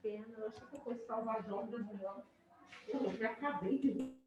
pena. Eu achei que eu fosse salvar Jorge da mulher. Eu já acabei de...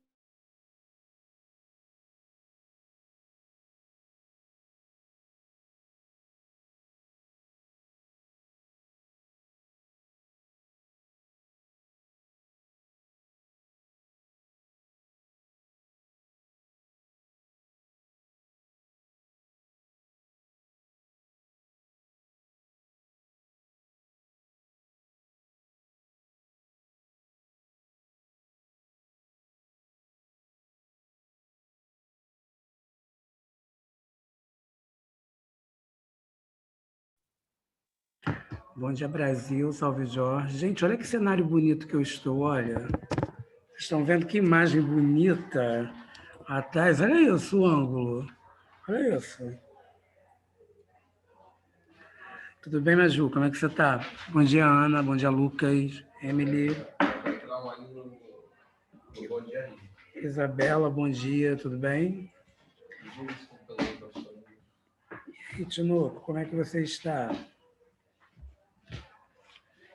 Bom dia, Brasil. Salve, Jorge. Gente, olha que cenário bonito que eu estou, olha. Vocês estão vendo que imagem bonita atrás? Olha isso, o ângulo. Olha isso. Tudo bem, Maju? Como é que você está? Bom dia, Ana. Bom dia, Lucas. Emily. Isabela, bom dia. Tudo bem? E, Tinoco, como é que você está?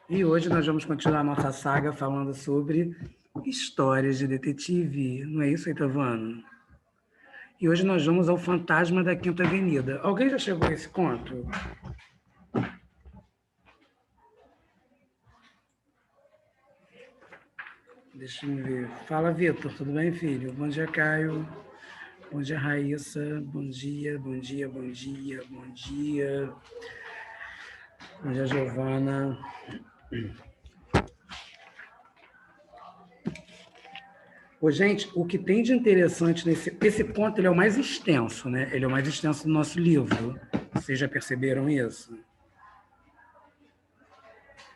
E hoje nós vamos continuar a nossa saga falando sobre histórias de detetive. Não é isso, Itavano? E hoje nós vamos ao Fantasma da Quinta Avenida. Alguém já chegou a esse conto? Deixa eu ver. Fala, Vitor. Tudo bem, filho? Bom dia, Caio. Bom dia, Raíssa. Bom dia, bom dia, bom dia, bom dia. Bom dia, Giovana. Ô, gente, o que tem de interessante esse conto, ele é o mais extenso, né? Ele é o mais extenso do nosso livro. Vocês já perceberam isso?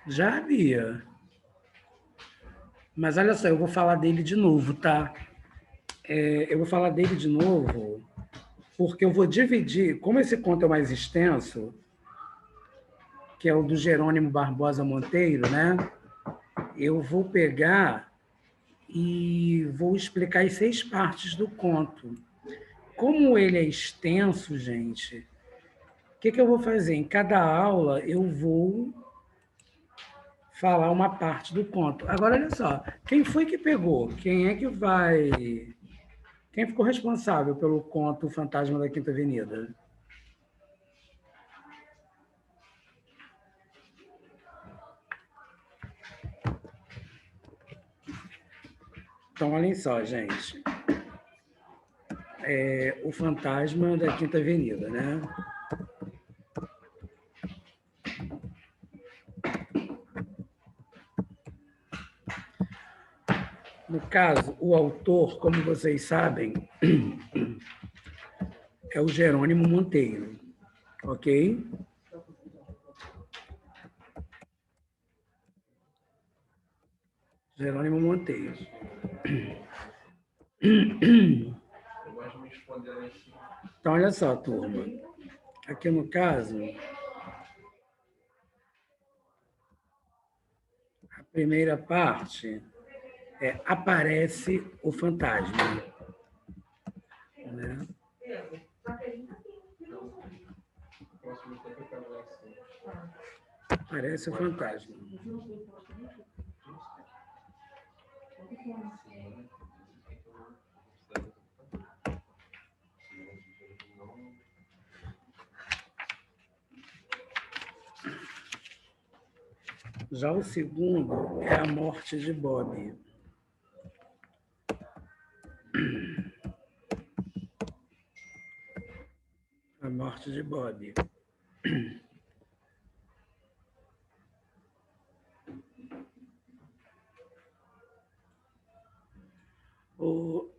Já, Bia. Mas olha só, eu vou falar dele de novo, tá? Eu vou falar dele de novo porque eu vou dividir, como esse conto é o mais extenso, que é o do Jerônimo Barbosa Monteiro, né? Eu vou pegar e vou explicar as 6 partes do conto. Como ele é extenso, gente, o que eu vou fazer? Em cada aula eu vou falar uma parte do conto. Agora, olha só, quem foi que pegou? Quem é que vai... Quem ficou responsável pelo conto O Fantasma da Quinta Avenida? Então, olhem só, gente. O Fantasma da Quinta Avenida, né? No caso, o autor, como vocês sabem, é o Jerônimo Monteiro, ok? Jerônimo Monteiro. Então, olha só, turma. Aqui no caso, a primeira parte é Aparece o Fantasma. Né? Aparece o Fantasma. Já o segundo é A Morte de Bob. A Morte de Bob. O...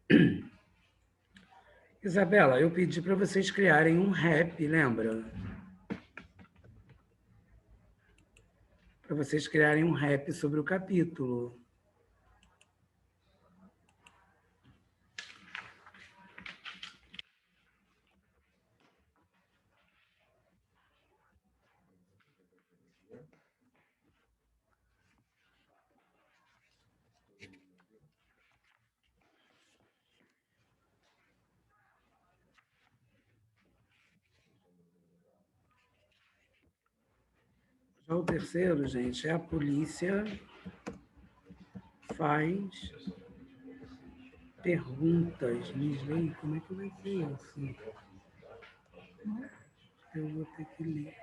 Isabela, eu pedi para vocês criarem um rap, lembra? Para vocês criarem um rap sobre o capítulo. O terceiro, gente, é a polícia faz perguntas. Misley, como é que vai ser isso? Eu vou ter que ler.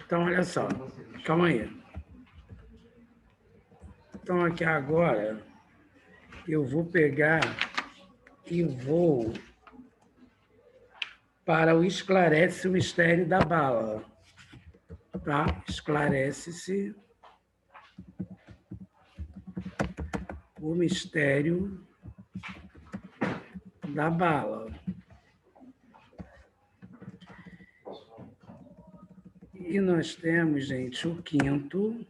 Então, olha só. Calma aí. Então, aqui agora, eu vou pegar e vou para o Esclarece o Mistério da Bala. Tá? Esclarece-se o mistério da bala. E nós temos, gente, o quinto,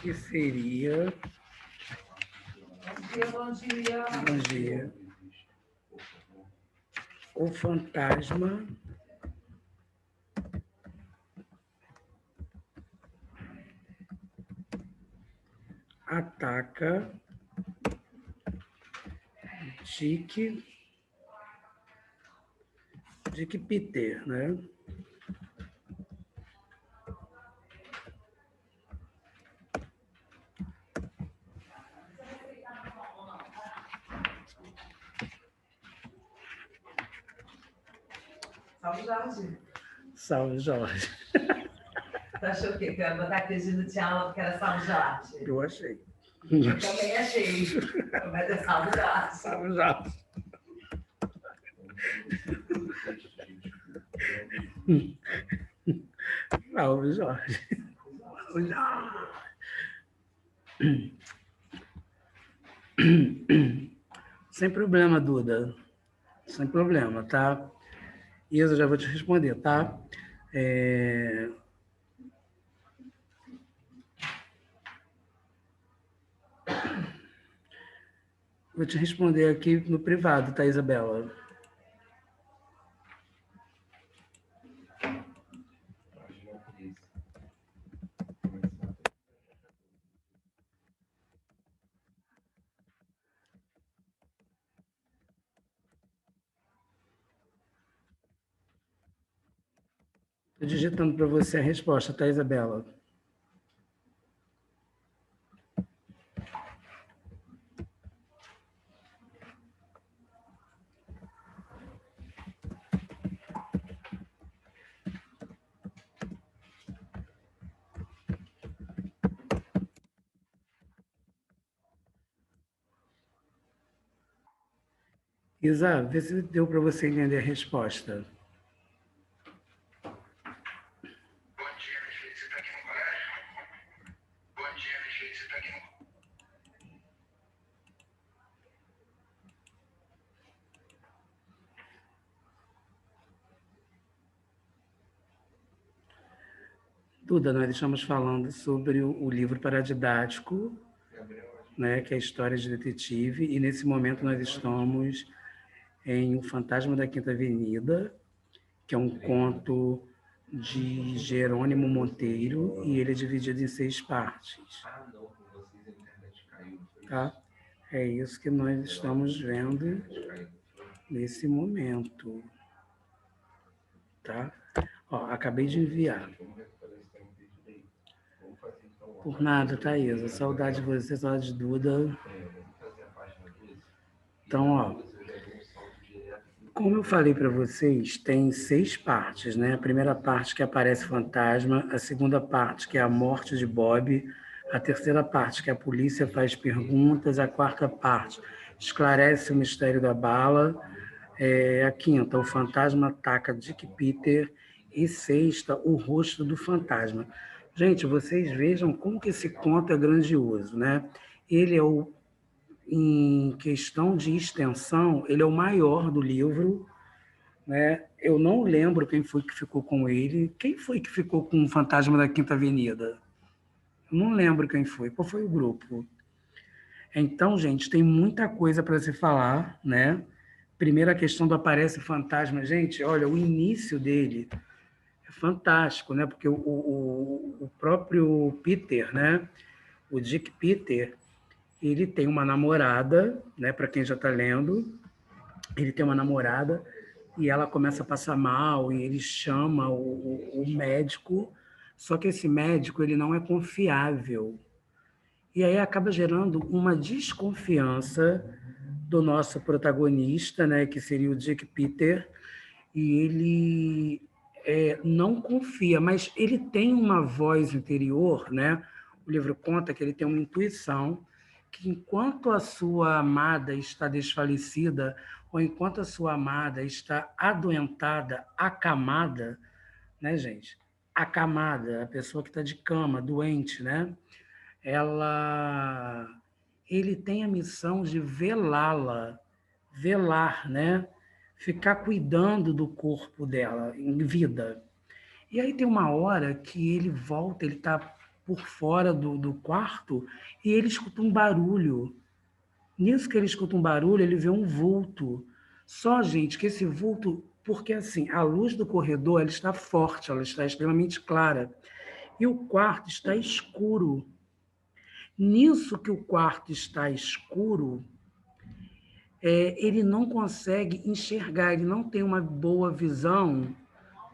que seria... Bom dia. Bom dia. O fantasma ataca Dick Peter, né? Salve, Jorge. Salve, Jorge. Tu achou o quê? Que eu ia botar aquele no tchala porque era Salve, Jorge? Eu achei. Eu também achei. Mas é Salve, Jorge. Salve, Jorge. Salve, Jorge. Salve, Jorge. Sem problema, Duda. Sem problema, tá? Isa, já vou te responder, tá? Vou te responder aqui no privado, tá, Isabela? Estou digitando para você a resposta, tá, Isabela? Isa, vê se deu para você entender a resposta. Duda, nós estamos falando sobre o livro paradidático, né, que é a história de detetive, e nesse momento nós estamos em O Fantasma da Quinta Avenida, que é um conto de Jerônimo Monteiro, e ele é dividido em 6 partes. Tá? É isso que nós estamos vendo nesse momento. Tá? Ó, acabei de enviar. Por nada, Thaisa. Saudade de você, saudade de Duda. Então, ó, como eu falei para vocês, tem 6 partes, né? A primeira parte que aparece fantasma, a segunda parte que é a morte de Bob, a terceira parte que a polícia faz perguntas, a quarta parte esclarece o mistério da bala, a quinta, o fantasma ataca Dick Peter, e sexta, o rosto do fantasma. Gente, vocês vejam como que esse conto é grandioso, né? Ele é em questão de extensão, ele é o maior do livro, né? Eu não lembro quem foi que ficou com ele. Quem foi que ficou com o Fantasma da Quinta Avenida? Eu não lembro quem foi. Qual foi o grupo? Então, gente, tem muita coisa para se falar, né? Primeira questão do Aparece Fantasma. Gente, olha, o início dele é fantástico, né? Porque o próprio Peter, né? O Dick Peter, ele tem uma namorada, né? Para quem já está lendo, ele tem uma namorada e ela começa a passar mal e ele chama o médico, só que esse médico ele não é confiável. E aí acaba gerando uma desconfiança do nosso protagonista, né, que seria o Dick Peter, e ele não confia, mas ele tem uma voz interior, né? O livro conta que ele tem uma intuição que enquanto a sua amada está desfalecida ou enquanto a sua amada está adoentada, acamada, né, gente? Acamada, a pessoa que está de cama, doente, né? ela ele tem a missão de velá-la, velar, né? Ficar cuidando do corpo dela em vida. E aí tem uma hora que ele volta, ele está por fora do quarto e ele escuta um barulho. Nisso que ele escuta um barulho, ele vê um vulto. Só, gente, que esse vulto, porque assim, a luz do corredor ela está forte, ela está extremamente clara. E o quarto está escuro. Nisso que o quarto está escuro, ele não consegue enxergar, ele não tem uma boa visão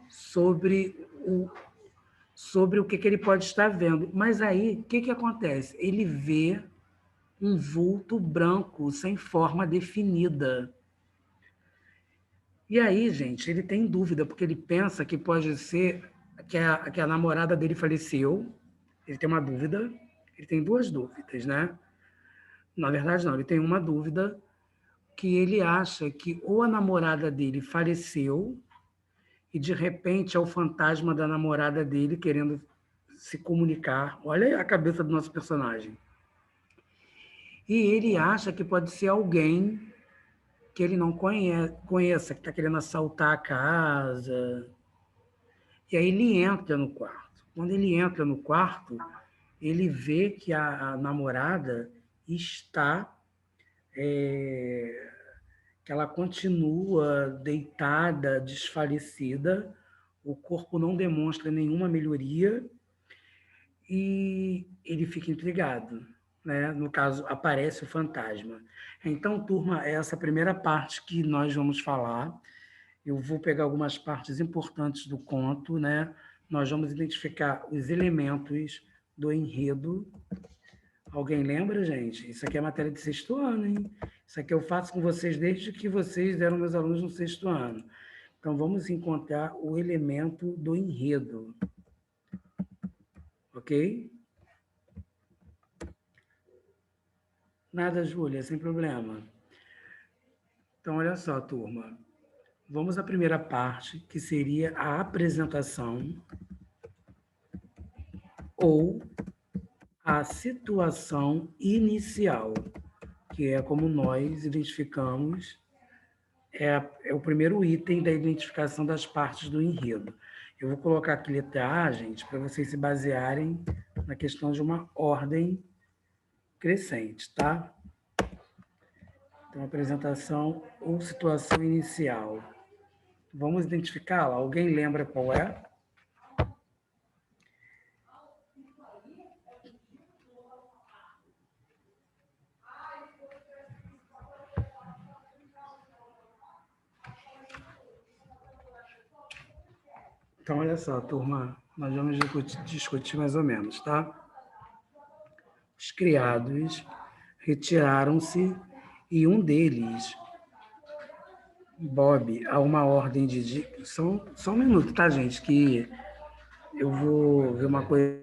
sobre o que ele pode estar vendo. Mas aí, o que acontece? Ele vê um vulto branco, sem forma definida. E aí, gente, ele tem dúvida, porque ele pensa que pode ser que a namorada dele faleceu. Ele tem uma dúvida, ele tem duas dúvidas, né? Na verdade, não, ele tem uma dúvida que ele acha que ou a namorada dele faleceu e de repente é o fantasma da namorada dele querendo se comunicar. Olha a cabeça do nosso personagem. E ele acha que pode ser alguém que ele não conheça, que está querendo assaltar a casa. E aí ele entra no quarto. Quando ele entra no quarto, ele vê que a namorada está que ela continua deitada, desfalecida, o corpo não demonstra nenhuma melhoria e ele fica intrigado. Né? No caso, aparece o fantasma. Então, turma, é essa primeira parte que nós vamos falar. Eu vou pegar algumas partes importantes do conto, né? Nós vamos identificar os elementos do enredo. Alguém lembra, gente? Isso aqui é matéria de sexto ano, hein? Isso aqui eu faço com vocês desde que vocês eram meus alunos no sexto ano. Então, vamos encontrar o elemento do enredo. Ok? Nada, Júlia, sem problema. Então, olha só, turma. Vamos à primeira parte, que seria a apresentação ou a situação inicial, que é como nós identificamos, é o primeiro item da identificação das partes do enredo. Eu vou colocar aqui letra A, gente, para vocês se basearem na questão de uma ordem crescente, tá? Então, apresentação ou situação inicial. Vamos identificá-la? Alguém lembra qual é? Então, olha só, turma, nós vamos discutir mais ou menos, tá? Os criados retiraram-se e um deles, Bob, a uma ordem de... Só um minuto, tá, gente? Que eu vou ver uma coisa.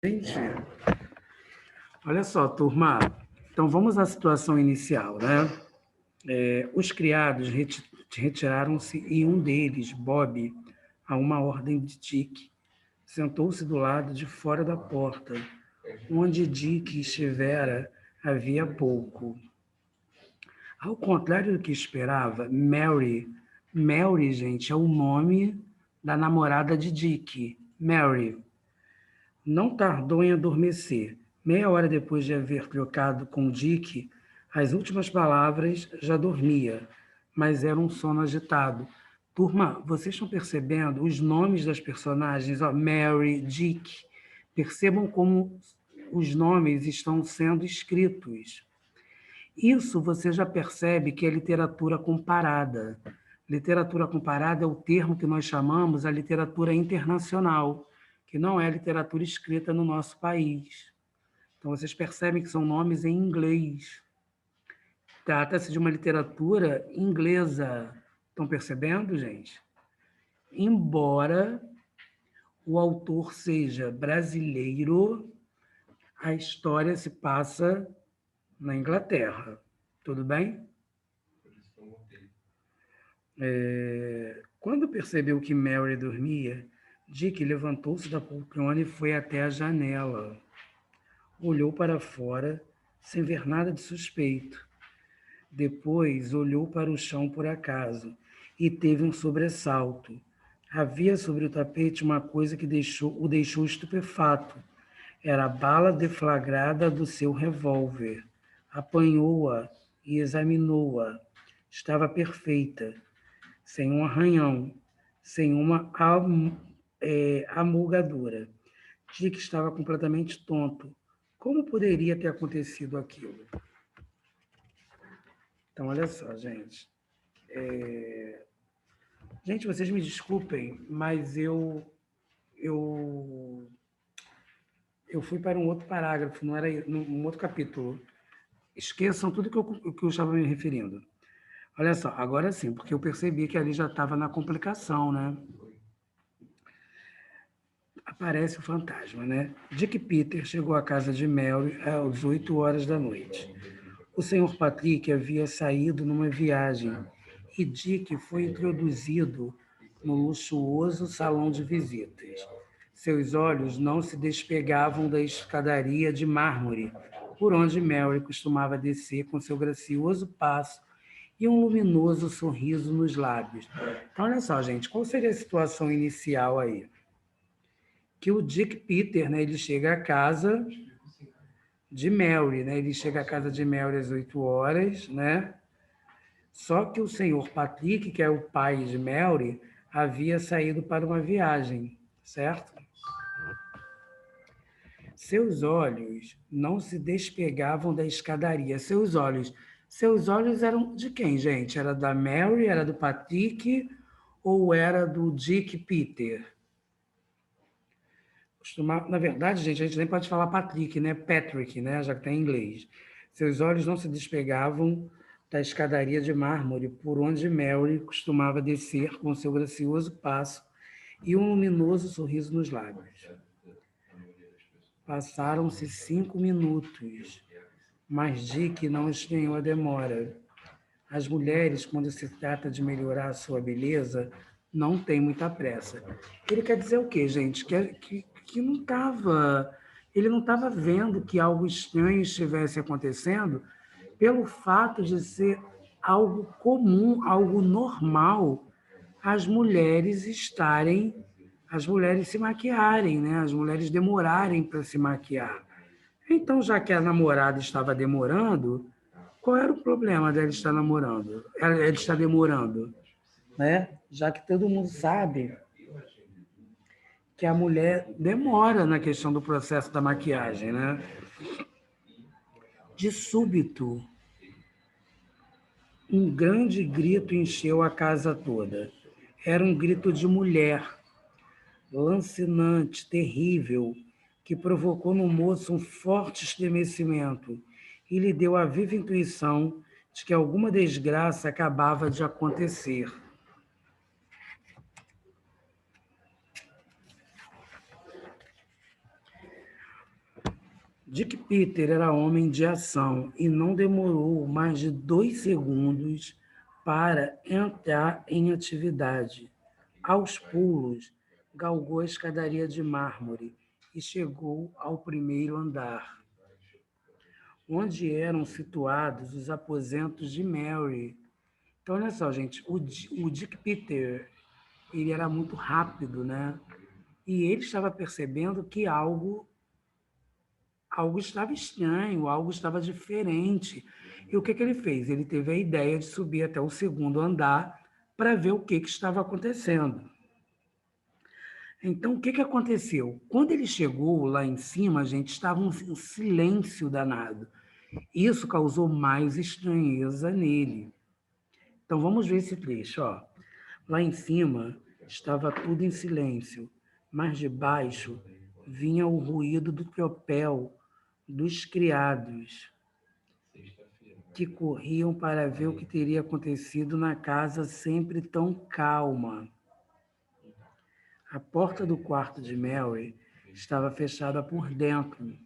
Gente, olha só, turma. Então, vamos à situação inicial, né? Os criados retiraram-se e um deles, Bob, a uma ordem de Dick, sentou-se do lado de fora da porta, onde Dick estivera havia pouco. Ao contrário do que esperava, Mary, gente, é o nome da namorada de Dick, Mary, não tardou em adormecer. Meia hora depois de haver trocado com Dick, as últimas palavras já dormia, mas era um sono agitado. Turma, vocês estão percebendo os nomes das personagens? Ó, Mary, Dick. Percebam como os nomes estão sendo escritos. Isso você já percebe que é literatura comparada. Literatura comparada é o termo que nós chamamos a literatura internacional, que não é a literatura escrita no nosso país. Então, vocês percebem que são nomes em inglês. Trata-se de uma literatura inglesa. Estão percebendo, gente? Embora o autor seja brasileiro, a história se passa na Inglaterra. Tudo bem? Quando percebeu que Mary dormia, Dick levantou-se da poltrona e foi até a janela. Olhou para fora, sem ver nada de suspeito. Depois olhou para o chão por acaso e teve um sobressalto. Havia sobre o tapete uma coisa que o deixou estupefato. Era a bala deflagrada do seu revólver. Apanhou-a e examinou-a. Estava perfeita, sem um arranhão, sem uma amulgadura. Dick estava completamente tonto. Como poderia ter acontecido aquilo? Então, olha só, gente. Gente, vocês me desculpem, mas eu fui para um outro parágrafo, não era um outro capítulo. Esqueçam tudo que eu estava me referindo. Olha só, agora sim, porque eu percebi que ali já estava na complicação, né? Aparece o fantasma, né? Dick Peter chegou à casa de Mary às 8 horas da noite. O Sr. Patrick havia saído numa viagem e Dick foi introduzido no luxuoso salão de visitas. Seus olhos não se despegavam da escadaria de mármore, por onde Mary costumava descer com seu gracioso passo e um luminoso sorriso nos lábios. Então, olha só, gente, qual seria a situação inicial aí? Que o Dick Peter, né, ele chega à casa de Mary, né? Ele chega à casa de Mary às 8 horas, né? Só que o senhor Patrick, que é o pai de Mary, havia saído para uma viagem, certo? Seus olhos não se despegavam da escadaria. Seus olhos eram de quem, gente? Era da Mary, era do Patrick ou era do Dick Peter? Na verdade, gente, a gente nem pode falar Patrick, né? Patrick, né? Já que está em inglês. Seus olhos não se despegavam da escadaria de mármore por onde Mary costumava descer com seu gracioso passo e um luminoso sorriso nos lábios. Passaram-se 5 minutos, mas Dick não estranhou a demora. As mulheres, quando se trata de melhorar a sua beleza, não têm muita pressa. Ele quer dizer o quê, gente? Que não estava... Ele não estava vendo que algo estranho estivesse acontecendo pelo fato de ser algo comum, algo normal, as mulheres se maquiarem, né? As mulheres demorarem para se maquiar. Então, já que a namorada estava demorando, qual era o problema dela estar namorando? Ela está demorando, né? Já que todo mundo sabe que a mulher demora na questão do processo da maquiagem, né? De súbito, um grande grito encheu a casa toda. Era um grito de mulher, lancinante, terrível, que provocou no moço um forte estremecimento e lhe deu a viva intuição de que alguma desgraça acabava de acontecer. Dick Peter era homem de ação e não demorou mais de 2 segundos para entrar em atividade. Aos pulos, galgou a escadaria de mármore e chegou ao primeiro andar, onde eram situados os aposentos de Mary. Então, olha só, gente, o Dick Peter, ele era muito rápido, né? E ele estava percebendo que algo estava estranho, algo estava diferente. E o que ele fez? Ele teve a ideia de subir até o segundo andar para ver o que estava acontecendo. Então, o que aconteceu? Quando ele chegou lá em cima, gente, estava um silêncio danado. Isso causou mais estranheza nele. Então, vamos ver esse trecho. Ó. Lá em cima estava tudo em silêncio, mas de baixo vinha o ruído do tropel dos criados que corriam para ver o que teria acontecido na casa sempre tão calma. A porta do quarto de Mary estava fechada por dentro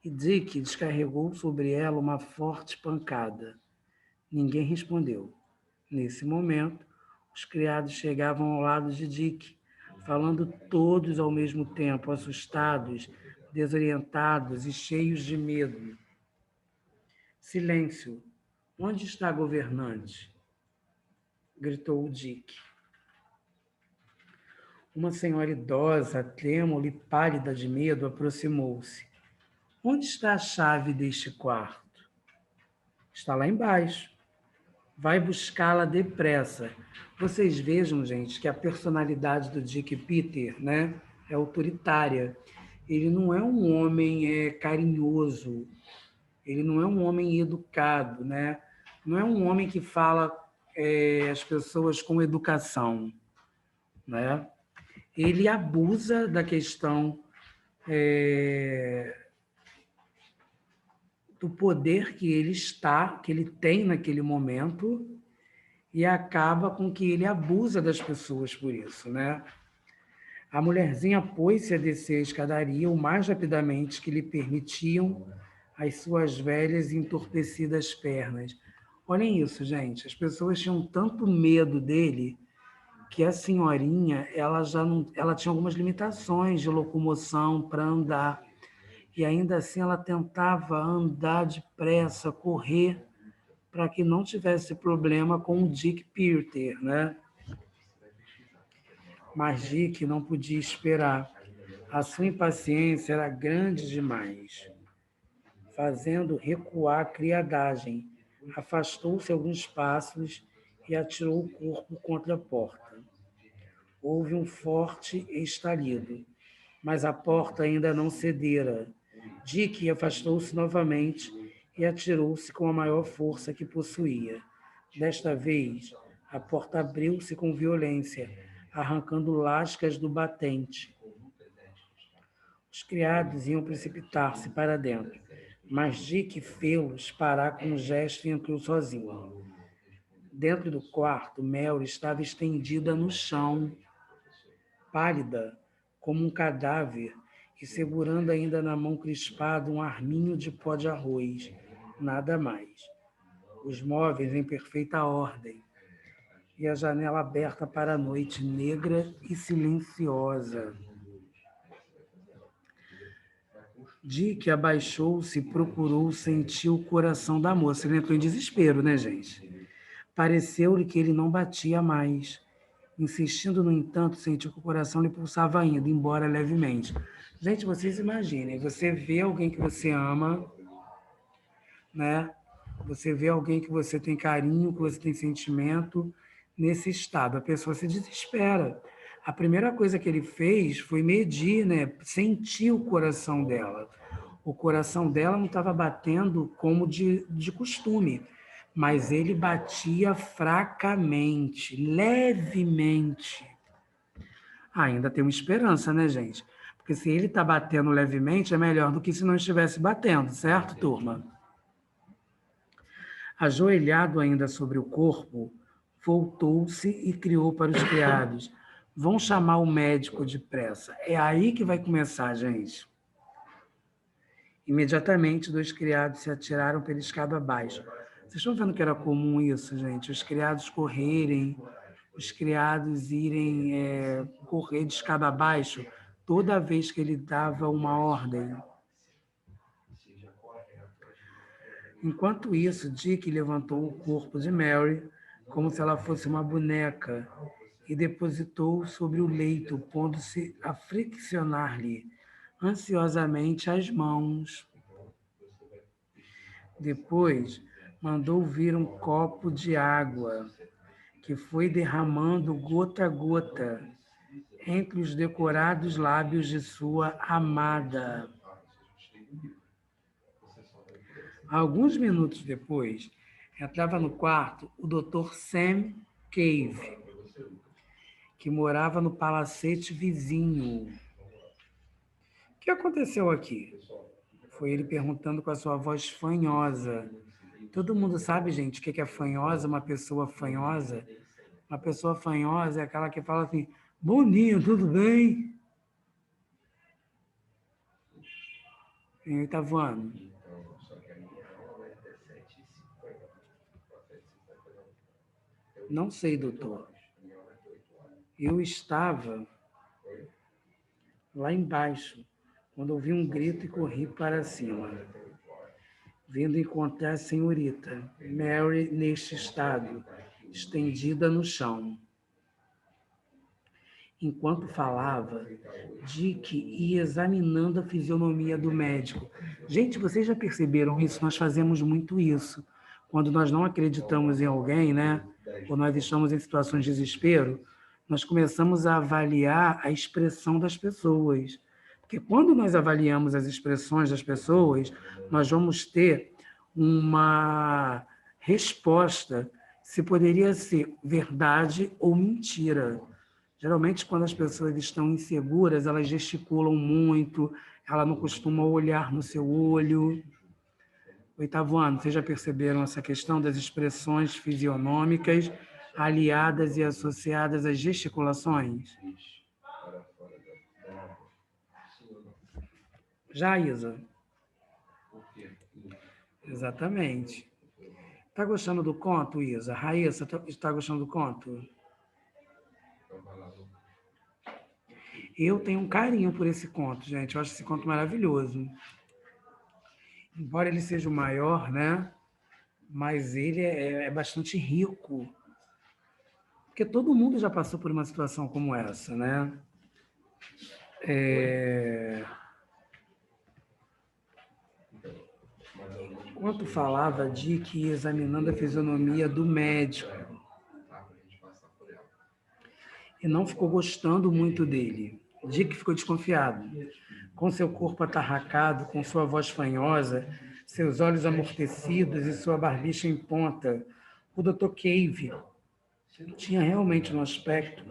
e Dick descarregou sobre ela uma forte pancada. Ninguém respondeu. Nesse momento, os criados chegavam ao lado de Dick, falando todos ao mesmo tempo, assustados, desorientados e cheios de medo. Silêncio. Onde está a governante? Gritou o Dick. Uma senhora idosa, trêmula e pálida de medo, aproximou-se. Onde está a chave deste quarto? Está lá embaixo. Vai buscá-la depressa. Vocês vejam, gente, que a personalidade do Dick Peter, né, é autoritária. Ele não é um homem carinhoso, ele não é um homem educado, né? Não é um homem que fala as pessoas com educação, né? Ele abusa da questão do poder que ele tem naquele momento, e acaba com que ele abusa das pessoas por isso, né? A mulherzinha pôs-se a descer a escadaria o mais rapidamente que lhe permitiam as suas velhas e entorpecidas pernas. Olhem isso, gente. As pessoas tinham tanto medo dele que a senhorinha, ela tinha algumas limitações de locomoção para andar. E ainda assim ela tentava andar depressa, correr, para que não tivesse problema com o Dick Peter, né? Mas Dick não podia esperar. A sua impaciência era grande demais, fazendo recuar a criadagem. Afastou-se alguns passos e atirou o corpo contra a porta. Houve um forte estalido, mas a porta ainda não cedera. Dick afastou-se novamente e atirou-se com a maior força que possuía. Desta vez, a porta abriu-se com violência, arrancando lascas do batente. Os criados iam precipitar-se para dentro, mas Dick fê-los parar com um gesto e entrou sozinho. Dentro do quarto, Mary estava estendida no chão, pálida como um cadáver, e segurando ainda na mão crispada um arminho de pó de arroz, nada mais. Os móveis em perfeita ordem, e a janela aberta para a noite negra e silenciosa. Dick abaixou-se e procurou sentir o coração da moça. Ele entrou em desespero, né, gente? Pareceu-lhe que ele não batia mais. Insistindo, no entanto, sentiu que o coração lhe pulsava ainda, embora levemente. Gente, vocês imaginem, você vê alguém que você ama, né? Você vê alguém que você tem carinho, que você tem sentimento, nesse estado. A pessoa se desespera. A primeira coisa que ele fez foi medir, né? Sentir o coração dela. O coração dela não estava batendo como de costume, mas ele batia fracamente, levemente. Ainda tem uma esperança, né, gente? Porque se ele está batendo levemente, é melhor do que se não estivesse batendo, certo, turma? Ajoelhado ainda sobre o corpo, voltou-se e criou para os criados: vão chamar o médico depressa. É aí que vai começar, gente. Imediatamente, 2 criados se atiraram pela escada abaixo. Vocês estão vendo que era comum isso, gente? Os criados correrem, os criados irem correr de escada abaixo toda vez que ele dava uma ordem. Enquanto isso, Dick levantou o corpo de Mary como se ela fosse uma boneca e depositou sobre o leito, pondo-se a friccionar-lhe ansiosamente as mãos. Depois, mandou vir um copo de água, que foi derramando gota a gota entre os decorados lábios de sua amada. Alguns minutos depois, entrava no quarto o Dr. Sam Cave, que morava no palacete vizinho. O que aconteceu aqui? Foi ele perguntando com a sua voz fanhosa. Todo mundo sabe, gente, o que é fanhosa, uma pessoa fanhosa? Uma pessoa fanhosa é aquela que fala assim, bom dia, tudo bem? Ele está voando. Não sei, doutor. Eu estava lá embaixo, quando ouvi um grito e corri para cima, vindo encontrar a senhorita Mary neste estado, estendida no chão. Enquanto falava, Dick ia examinando a fisionomia do médico. Gente, vocês já perceberam isso? Nós fazemos muito isso. Quando nós não acreditamos em alguém, né? Ou nós estamos em situações de desespero, nós começamos a avaliar a expressão das pessoas. Porque quando nós avaliamos as expressões das pessoas, nós vamos ter uma resposta se poderia ser verdade ou mentira. Geralmente, quando as pessoas estão inseguras, elas gesticulam muito, ela não costuma olhar no seu olho. 8º ano, vocês já perceberam essa questão das expressões fisionômicas aliadas e associadas às gesticulações? Já, Isa? Exatamente. Está gostando do conto, Isa? Raíssa, está gostando do conto? Eu tenho um carinho por esse conto, gente. Eu acho esse conto maravilhoso. Embora ele seja o maior, né? Mas ele é bastante rico. Porque todo mundo já passou por uma situação como essa, né? Enquanto falava, Dick ia examinando a fisionomia do médico. E não ficou gostando muito dele. Dick ficou desconfiado. Com seu corpo atarracado, com sua voz fanhosa, seus olhos amortecidos e sua barbicha em ponta, o Dr. Cave tinha realmente no aspecto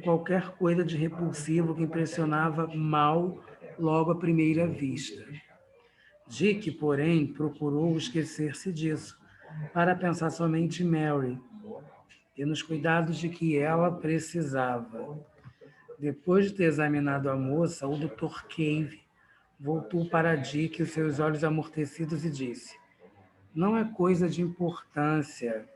qualquer coisa de repulsivo que impressionava mal logo à primeira vista. Dick, porém, procurou esquecer-se disso, para pensar somente em Mary e nos cuidados de que ela precisava. Depois de ter examinado a moça, o Dr. Cave voltou para Dick, os seus olhos amortecidos, e disse: não é coisa de importância.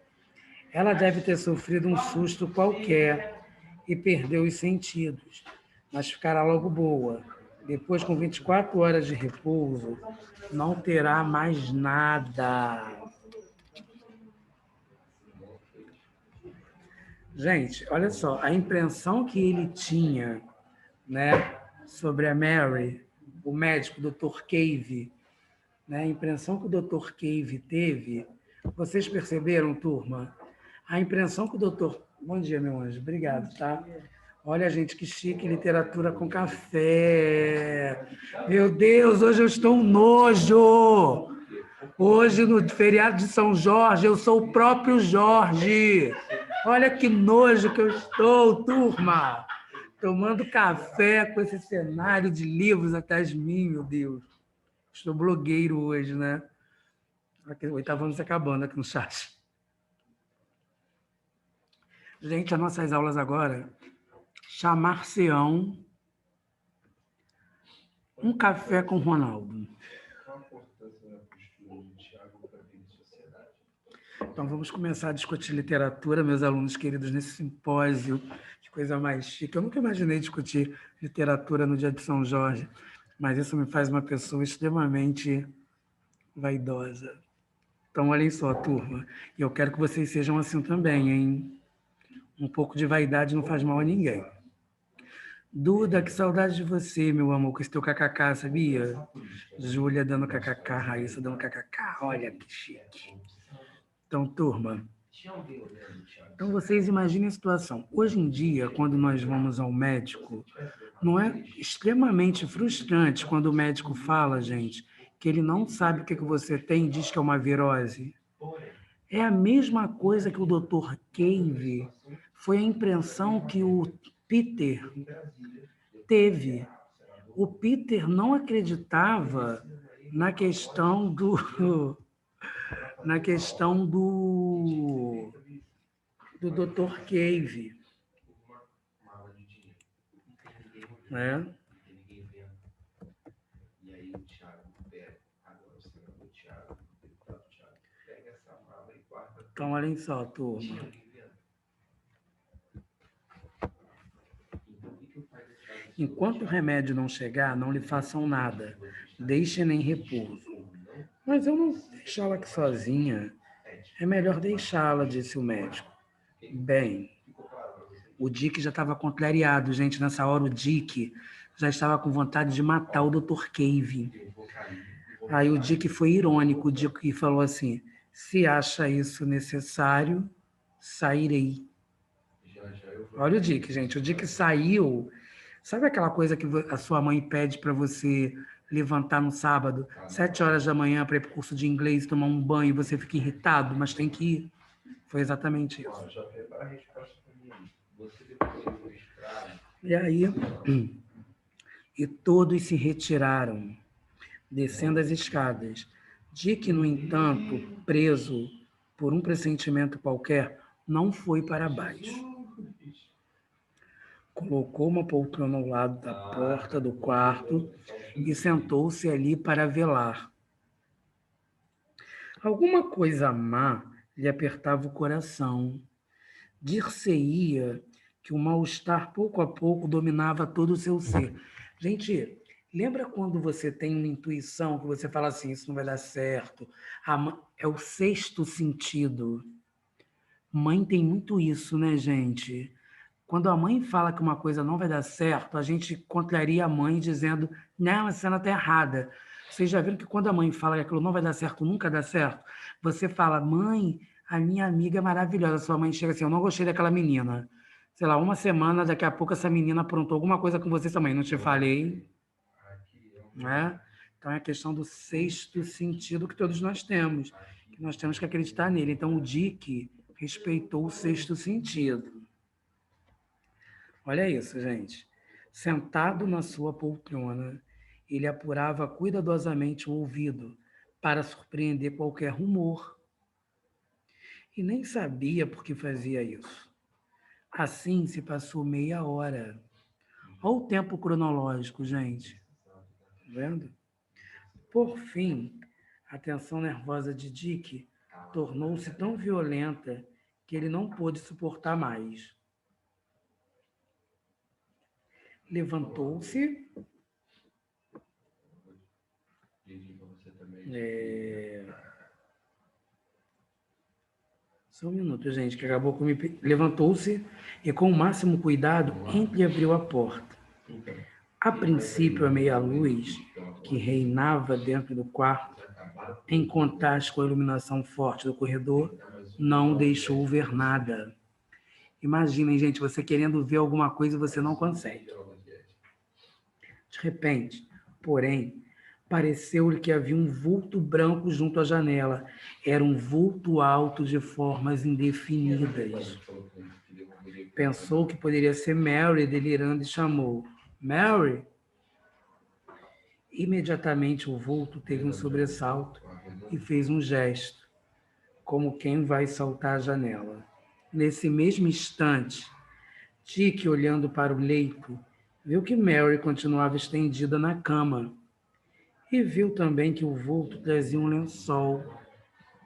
Ela deve ter sofrido um susto qualquer e perdeu os sentidos, mas ficará logo boa. Depois, com 24 horas de repouso, não terá mais nada. Gente, olha só, a impressão que ele tinha, né, sobre a Mary, o médico, o Dr. Cave, né, a impressão que o Dr. Cave teve, vocês perceberam, turma? A impressão que o doutor... Bom dia, meu anjo. Obrigado, tá? Olha, gente, que chique, literatura com café. Meu Deus, hoje eu estou um nojo. Hoje, no feriado de São Jorge, eu sou o próprio Jorge. Olha que nojo que eu estou, turma. Tomando café com esse cenário de livros atrás de mim, meu Deus. Estou blogueiro hoje, né? Aqui, o 8º ano se acabando aqui no chat. Gente, as nossas aulas agora chamar-se-ão um café com Ronaldo. Então, vamos começar a discutir literatura, meus alunos queridos, nesse simpósio. Que coisa mais chique. Eu nunca imaginei discutir literatura no dia de São Jorge, mas isso me faz uma pessoa extremamente vaidosa. Então, olhem só, turma, e eu quero que vocês sejam assim também, hein? Um pouco de vaidade não faz mal a ninguém. Duda, que saudade de você, meu amor, com esse teu kkk, sabia? Júlia dando kkk, Raíssa dando kkk, olha que chique. Então, turma, então vocês imaginem a situação. Hoje em dia, quando nós vamos ao médico, não é extremamente frustrante quando o médico fala, gente, que ele não sabe o que você tem e diz que é uma virose? É a mesma coisa que o Dr. Cave, foi a impressão que o Peter teve. O Peter não acreditava na questão do Dr. Cave, né? Então, olhem só, turma. Enquanto o remédio não chegar, não lhe façam nada. Deixem-na em repouso. Mas eu não vou deixá-la aqui sozinha. É melhor deixá-la, disse o médico. Bem, o Dick já estava contrariado, gente. Nessa hora, o Dick já estava com vontade de matar o Dr. Cave. Aí o Dick foi irônico. O Dick falou assim: se acha isso necessário, sairei. Olha o Dick, gente. O Dick saiu. Sabe aquela coisa que a sua mãe pede para você levantar no sábado, 7 horas da manhã, para ir para o curso de inglês, tomar um banho, e você fica irritado, mas tem que ir? Foi exatamente isso. E aí, e todos se retiraram, descendo as escadas. Dick, no entanto, preso por um pressentimento qualquer, não foi para baixo. Colocou uma poltrona ao lado da porta do quarto e sentou-se ali para velar. Alguma coisa má lhe apertava o coração. Dir-se-ia que o mal-estar, pouco a pouco, dominava todo o seu ser. Gente, lembra quando você tem uma intuição que você fala assim, isso não vai dar certo? É o sexto sentido. Mãe tem muito isso, né, gente? Quando a mãe fala que uma coisa não vai dar certo, a gente contraria a mãe dizendo, não, a cena está errada. Vocês já viram que quando a mãe fala que aquilo não vai dar certo, nunca dá certo? Você fala, mãe, a minha amiga é maravilhosa. Sua mãe chega assim, eu não gostei daquela menina. Sei lá, uma semana, daqui a pouco essa menina aprontou alguma coisa com você também. Não te falei, né? Então é a questão do sexto sentido que todos nós temos, que nós temos que acreditar nele. Então o Dick respeitou o sexto sentido. Olha isso, gente. Sentado na sua poltrona, ele apurava cuidadosamente o ouvido para surpreender qualquer rumor. E nem sabia por que fazia isso. Assim se passou meia hora. Olha o tempo cronológico, gente. Tá vendo? Por fim, a tensão nervosa de Dick tornou-se tão violenta que ele não pôde suportar mais. Levantou-se. Só um minuto, gente, que acabou com me... Levantou-se e, com o máximo cuidado, entreabriu a porta. A princípio, a meia-luz que reinava dentro do quarto, em contraste com a iluminação forte do corredor, não deixou ver nada. Imaginem, gente, você querendo ver alguma coisa e você não consegue. De repente, porém, pareceu-lhe que havia um vulto branco junto à janela. Era um vulto alto de formas indefinidas. Pensou que poderia ser Mary delirando e chamou: Mary! Imediatamente o vulto teve um sobressalto e fez um gesto, como quem vai saltar a janela. Nesse mesmo instante, Dick, olhando para o leito, viu que Mary continuava estendida na cama e viu também que o vulto trazia um lençol.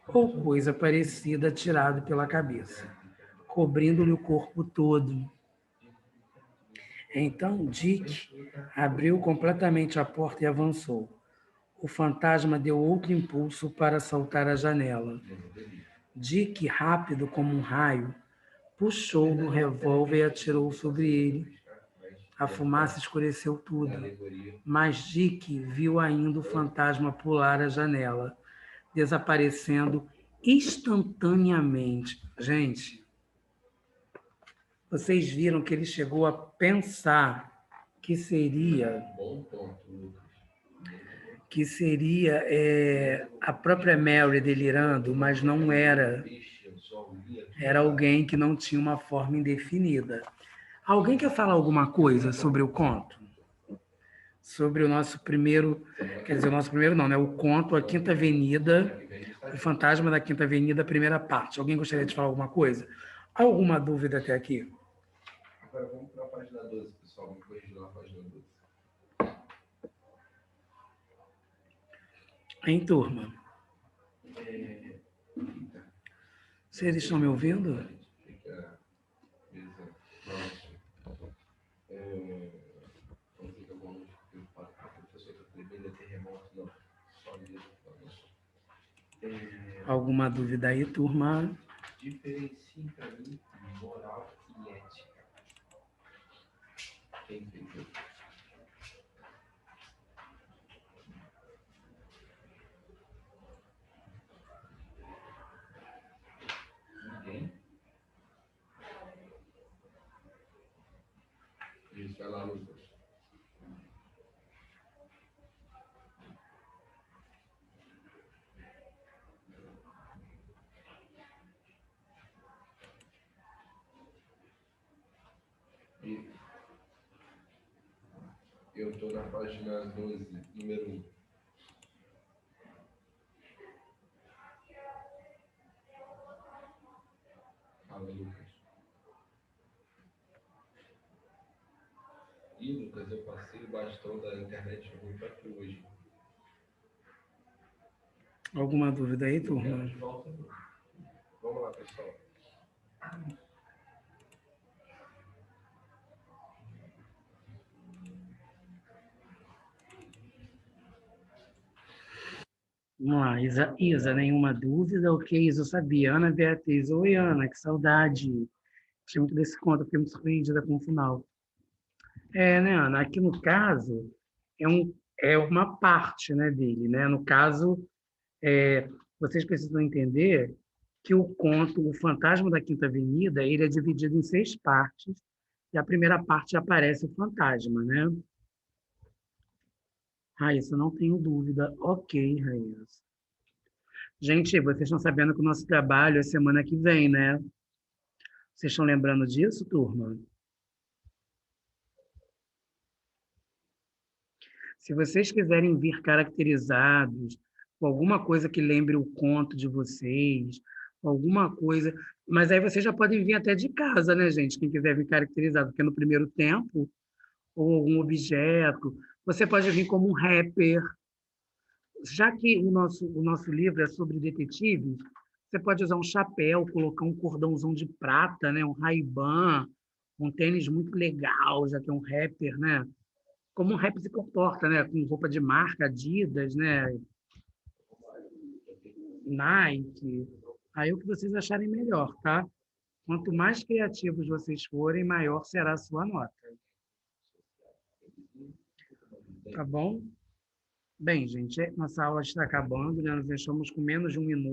ou coisa parecida tirado pela cabeça, cobrindo-lhe o corpo todo. Então Dick abriu completamente a porta e avançou. O fantasma deu outro impulso para saltar a janela. Dick, rápido como um raio, puxou do revólver e atirou sobre ele. A fumaça escureceu tudo, mas Dick viu ainda o fantasma pular a janela, desaparecendo instantaneamente. Gente, vocês viram que ele chegou a pensar que seria a própria Mary delirando, mas não era. Era alguém que não tinha uma forma indefinida. Alguém quer falar alguma coisa sobre o conto? Sobre o nosso primeiro, quer dizer, o nosso primeiro não, né? O conto A Quinta Avenida, O Fantasma da Quinta Avenida, primeira parte. Alguém gostaria de falar alguma coisa? Alguma dúvida até aqui? Agora vamos para a página 12, pessoal. Vamos corrigir lá a página 12. Em turma. Vocês estão me ouvindo? Alguma dúvida aí, turma? Diferencie para mim moral e ética. Quem entendeu? Ninguém? Isso, vai lá, Lucas. Eu estou na página 12, número 1. Fala, Lucas. E, Lucas, eu passei o bastão da internet ruim para tu hoje. Alguma dúvida aí, turma? Vamos lá, pessoal. Vamos lá, Isa, nenhuma dúvida? Ok, Isa, eu sabia. Ana Beatriz, oi, Ana, que saudade. Gostei muito desse conto, fiquei muito surpreendida com o final. Né, Ana? Aqui no caso, é uma parte, né, dele, né? No caso, vocês precisam entender que o conto O Fantasma da Quinta Avenida, ele é dividido em 6 partes, e a primeira parte aparece o fantasma, né? Raíssa, não tenho dúvida. Ok, Raíssa. Gente, vocês estão sabendo que o nosso trabalho é semana que vem, né? Vocês estão lembrando disso, turma? Se vocês quiserem vir caracterizados com alguma coisa que lembre o conto de vocês, alguma coisa. Mas aí vocês já podem vir até de casa, né, gente? Quem quiser vir caracterizado, porque no primeiro tempo, ou algum objeto, você pode vir como um rapper. Já que o nosso livro é sobre detetives, você pode usar um chapéu, colocar um cordãozão de prata, né? Um Ray-Ban, um tênis muito legal, já que é um rapper, né? Como um rap se comporta, né? Com roupa de marca, Adidas, né? Nike. Aí o que vocês acharem melhor, tá? Quanto mais criativos vocês forem, maior será a sua nota. Tá bom? Bem, gente, nossa aula está acabando, né? Nós deixamos com menos de 1 minuto.